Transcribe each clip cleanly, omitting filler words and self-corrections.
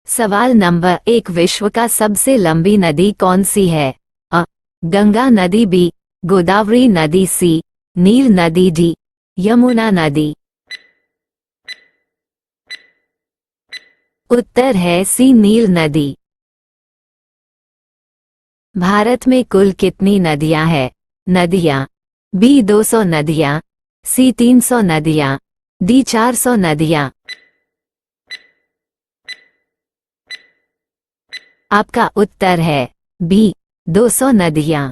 सवाल नंबर 1, विश्व का सबसे लंबी नदी कौन सी है? अ. गंगा नदी, बी. गोदावरी नदी, सी. नील नदी, डी. यमुना नदी। उत्तर है सी, नील नदी। भारत में कुल कितनी नदियां हैं? नदियां: बी 200 नदियां, सी 300 नदियां, डी 400 नदियां। आपका उत्तर है बी 200 नदियां।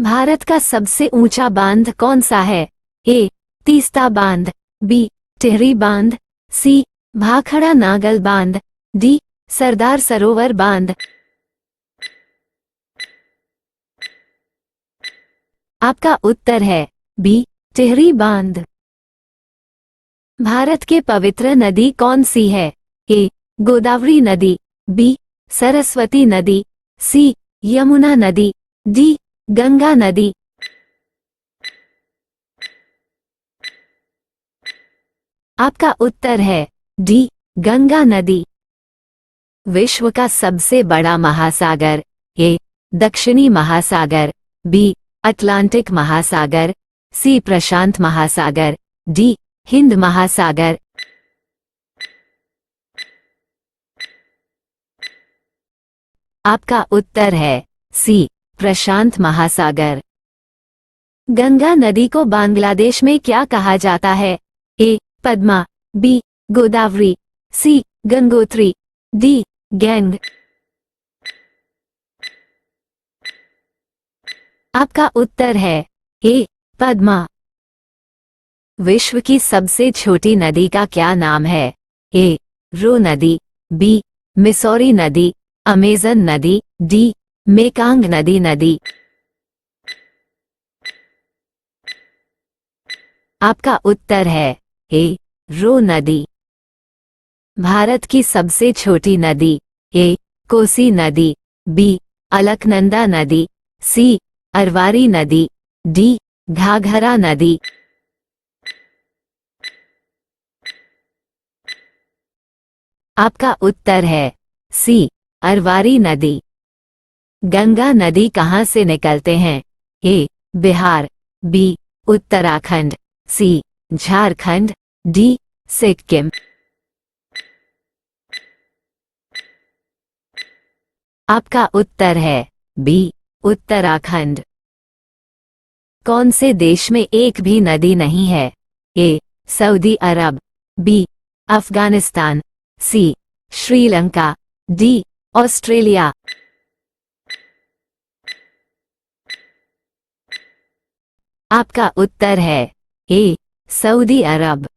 भारत का सबसे ऊंचा बांध कौन सा है? ए. तीस्ता बांध, बी. टिहरी बांध, सी. भाखड़ा नागल बांध, डी. सरदार सरोवर बांध। आपका उत्तर है बी. टिहरी बांध। भारत के पवित्र नदी कौन सी है? ए. गोदावरी नदी, बी. सरस्वती नदी, सी. यमुना नदी, डी. गंगा नदी। आपका उत्तर है डी. गंगा नदी। विश्व का सबसे बड़ा महासागर? ए. दक्षिणी महासागर, बी. अटलांटिक महासागर, सी. प्रशांत महासागर, डी. हिंद महासागर। आपका उत्तर है सी. प्रशांत महासागर। गंगा नदी को बांग्लादेश में क्या कहा जाता है? ए. पद्मा, बी. गोदावरी, सी. गंगोत्री, डी. गैंग। आपका उत्तर है ए. पद्मा। विश्व की सबसे छोटी नदी का क्या नाम है? ए. रो नदी, बी. मिसौरी नदी, अमेजन नदी, डी. मेकांग नदी। आपका उत्तर है ए. रो नदी। भारत की सबसे छोटी नदी? ए. कोसी नदी, बी. अलकनंदा नदी, सी. अरवारी नदी, डी. घाघरा नदी। आपका उत्तर है सी. अरवारी नदी। गंगा नदी कहाँ से निकलते हैं? ए. बिहार, बी. उत्तराखंड, सी. झारखंड, डी. सिक्किम। आपका उत्तर है बी. उत्तराखंड। कौन से देश में एक भी नदी नहीं है? ए. सऊदी अरब, बी. अफगानिस्तान, सी. श्रीलंका, डी. ऑस्ट्रेलिया। आपका उत्तर है ए. सऊदी अरब।